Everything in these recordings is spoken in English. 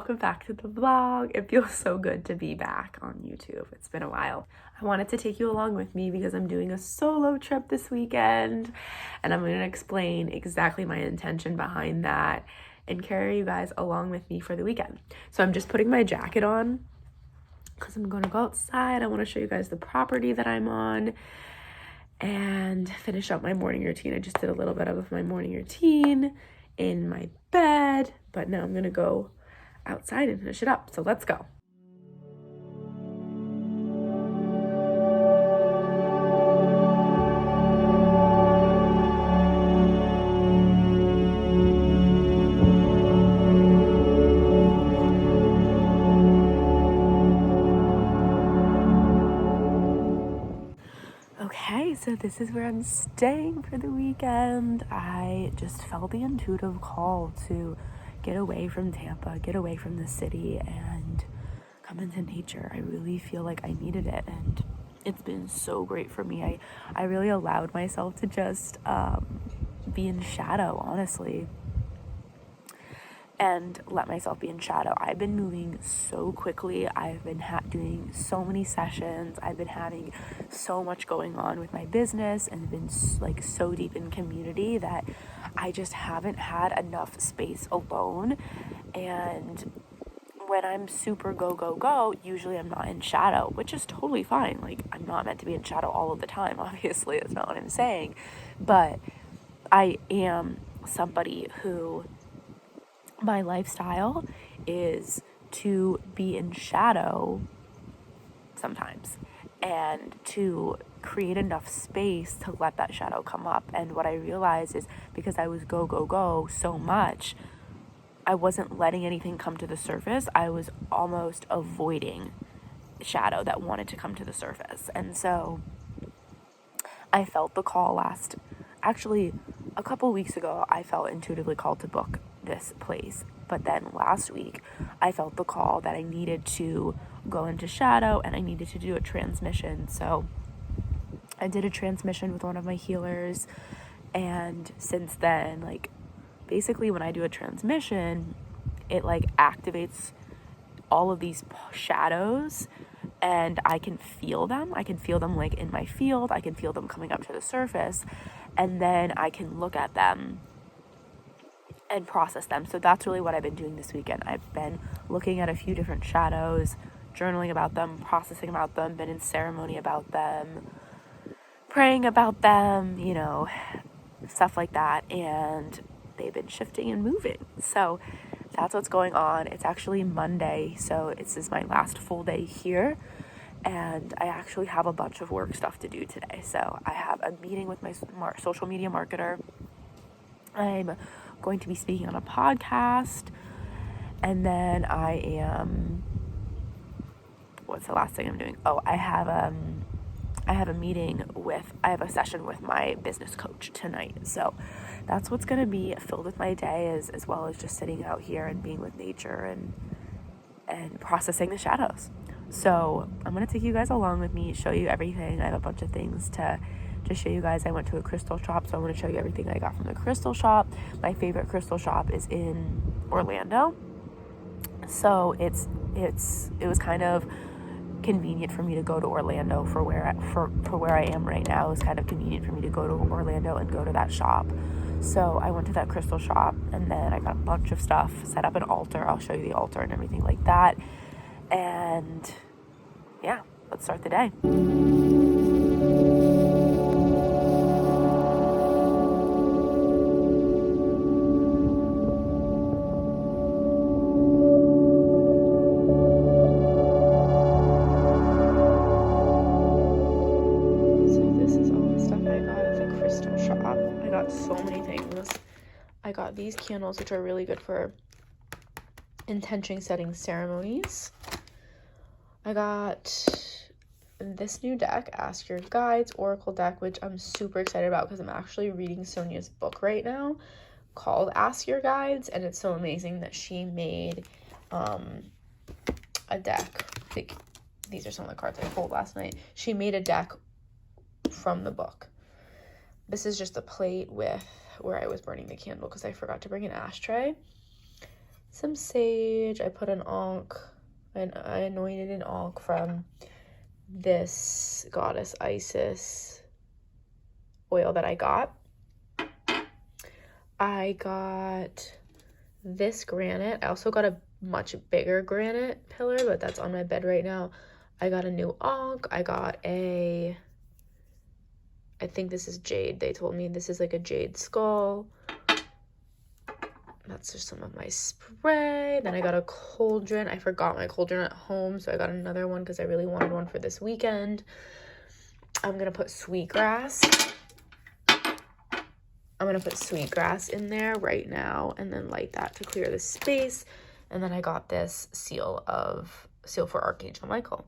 welcome back to the vlog. It feels so good to be back on YouTube. It's been a while. I wanted to take you along with me because I'm doing a solo trip this weekend, and I'm going to explain exactly my intention behind that and carry you guys along with me for the weekend. So I'm just putting my jacket on because I'm going to go outside. I want to show you guys the property that I'm on and finish up my morning routine. I just did a little bit of my morning routine in my bed, but now I'm going to go outside and finish it up. So let's go. Okay, so this is where I'm staying for the weekend. I just felt the intuitive call to get away from Tampa, get away from the city, and come into nature. I really feel like I needed it, and it's been so great for me. I really allowed myself to just be in shadow, honestly, and let myself be in shadow. I've been moving so quickly. I've been doing so many sessions. I've been having so much going on with my business and been like so deep in community that I just haven't had enough space alone. And when I'm super go, usually I'm not in shadow, which is totally fine. Like, I'm not meant to be in shadow all of the time. Obviously, that's not what I'm saying. But I am somebody who, my lifestyle is to be in shadow sometimes and to create enough space to let that shadow come up. And what I realized is because I was go so much, I wasn't letting anything come to the surface. I was almost avoiding shadow that wanted to come to the surface. And so I felt the call actually a couple weeks ago, I felt intuitively called to book this place. But then last week, I felt the call that I needed to go into shadow and I needed to do a transmission. So I did a transmission with one of my healers. And since then, like, basically when I do a transmission, it like activates all of these shadows and I can feel them. I can feel them like in my field. I can feel them coming up to the surface, and then I can look at them and process them. So that's really what I've been doing this weekend. I've been looking at a few different shadows, journaling about them, processing about them, been in ceremony about them, praying about them, you know, stuff like that. And they've been shifting and moving. So that's what's going on. It's actually Monday, so this is my last full day here. And I actually have a bunch of work stuff to do today. So I have a meeting with my social media marketer. I'm going to be speaking on a podcast. And then what's the last thing I'm doing? Oh, I have a session with my business coach tonight. So that's what's going to be filled with my day, as well as just sitting out here and being with nature and processing the shadows. So I'm going to take you guys along with me, show you everything. I have a bunch of things to show you guys. I went to a crystal shop, so I want to show you everything I got from the crystal shop. My favorite crystal shop is in Orlando. So it was kind of convenient for me to go to Orlando for where I am right now. It was kind of convenient for me to go to Orlando and go to that shop. So I went to that crystal shop, and then I got a bunch of stuff, set up an altar. I'll show you the altar and everything like that. And yeah, let's start the day. So many things. I got these candles, which are really good for intention setting ceremonies. I got this new deck, Ask Your Guides Oracle deck, which I'm super excited about because I'm actually reading Sonia's book right now called Ask Your Guides, and it's so amazing that she made a deck. Like, these are some of the cards I pulled last night. She made a deck from the book. This is just a plate with where I was burning the candle because I forgot to bring an ashtray. some sage. I put an ankh, and I anointed an ankh from this goddess Isis oil that I got. I got this granite. I also got a much bigger granite pillar, but that's on my bed right now. I got a new ankh. I got I think this is jade. They told me this is like a jade skull. That's just some of my spray. Then I got a cauldron. I forgot my cauldron at home, so I got another one because I really wanted one for this weekend. I'm gonna put sweetgrass. I'm gonna put sweetgrass in there right now and then light that to clear the space. And then I got this seal for Archangel Michael.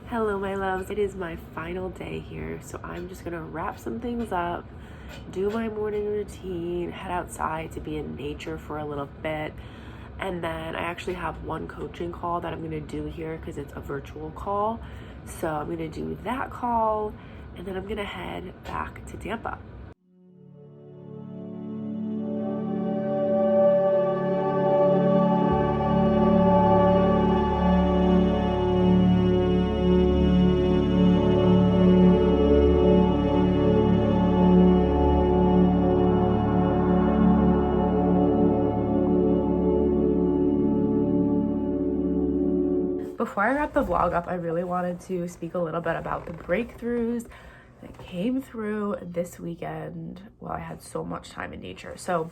Hello, my loves. It is my final day here, so I'm just gonna wrap some things up, do my morning routine, head outside to be in nature for a little bit, and then I actually have one coaching call that I'm gonna do here because it's a virtual call. So I'm gonna do that call, and then I'm gonna head back to Tampa. Before I wrap the vlog up, I really wanted to speak a little bit about the breakthroughs that came through this weekend while I had so much time in nature. So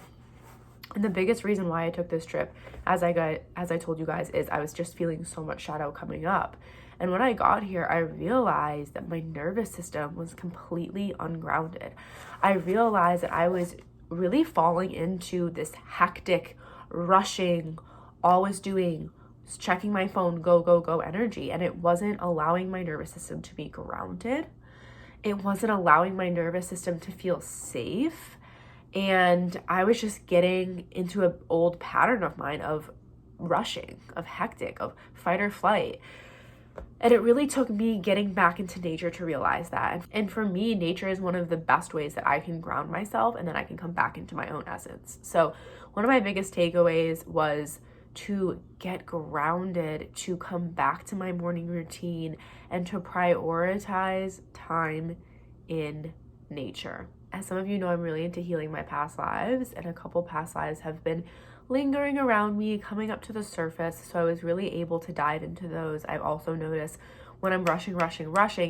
the biggest reason why I took this trip, as I told you guys, is I was just feeling so much shadow coming up. And when I got here, I realized that my nervous system was completely ungrounded. I realized that I was really falling into this hectic, rushing, always doing, checking my phone, go, go, go energy. And it wasn't allowing my nervous system to be grounded. It wasn't allowing my nervous system to feel safe. And I was just getting into an old pattern of mine of rushing, of hectic, of fight or flight. And it really took me getting back into nature to realize that. And for me, nature is one of the best ways that I can ground myself and then I can come back into my own essence. So one of my biggest takeaways was to get grounded, to come back to my morning routine, and to prioritize time in nature. As some of you know, I'm really into healing my past lives, and a couple past lives have been lingering around me, coming up to the surface, so I was really able to dive into those. I've also noticed when I'm rushing,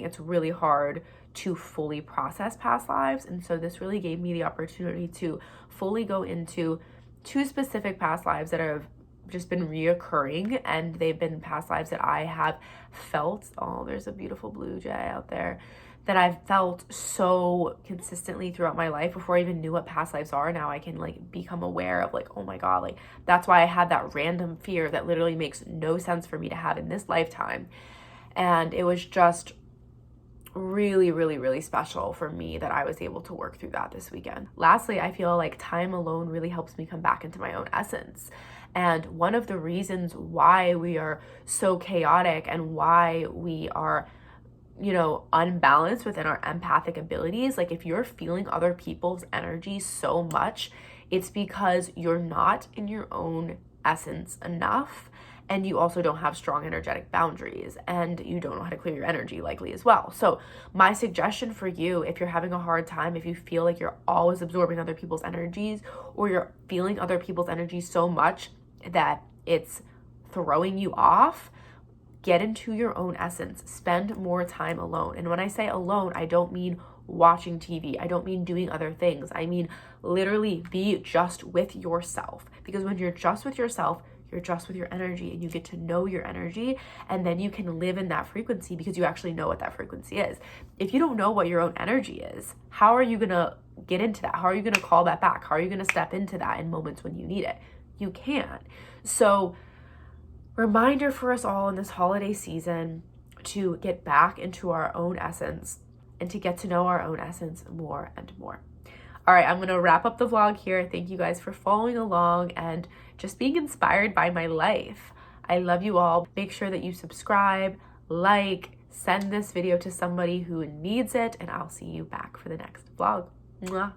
it's really hard to fully process past lives, and so this really gave me the opportunity to fully go into two specific past lives that have just been reoccurring, and they've been past lives that I have felt. Oh, there's a beautiful blue jay out there, that I've felt so consistently throughout my life before I even knew what past lives are. Now I can like become aware of like, oh my God, like that's why I had that random fear that literally makes no sense for me to have in this lifetime. And it was just really, really, really special for me that I was able to work through that this weekend. Lastly, I feel like time alone really helps me come back into my own essence. And one of the reasons why we are so chaotic and why we are, unbalanced within our empathic abilities, like if you're feeling other people's energy so much, it's because you're not in your own essence enough. And you also don't have strong energetic boundaries, and you don't know how to clear your energy likely as well. So my suggestion for you, if you're having a hard time, if you feel like you're always absorbing other people's energies, or you're feeling other people's energies so much that it's throwing you off, get into your own essence. Spend more time alone. And when I say alone, I don't mean watching TV. I don't mean doing other things. I mean literally be just with yourself. Because when you're just with yourself, you're just with your energy, and you get to know your energy, and then you can live in that frequency because you actually know what that frequency is. If you don't know what your own energy is, how are you going to get into that? How are you going to call that back? How are you going to step into that in moments when you need it? You can't. So reminder for us all in this holiday season to get back into our own essence and to get to know our own essence more and more. All right, I'm going to wrap up the vlog here. Thank you guys for following along and just being inspired by my life. I love you all. Make sure that you subscribe, like, send this video to somebody who needs it, and I'll see you back for the next vlog. Mwah.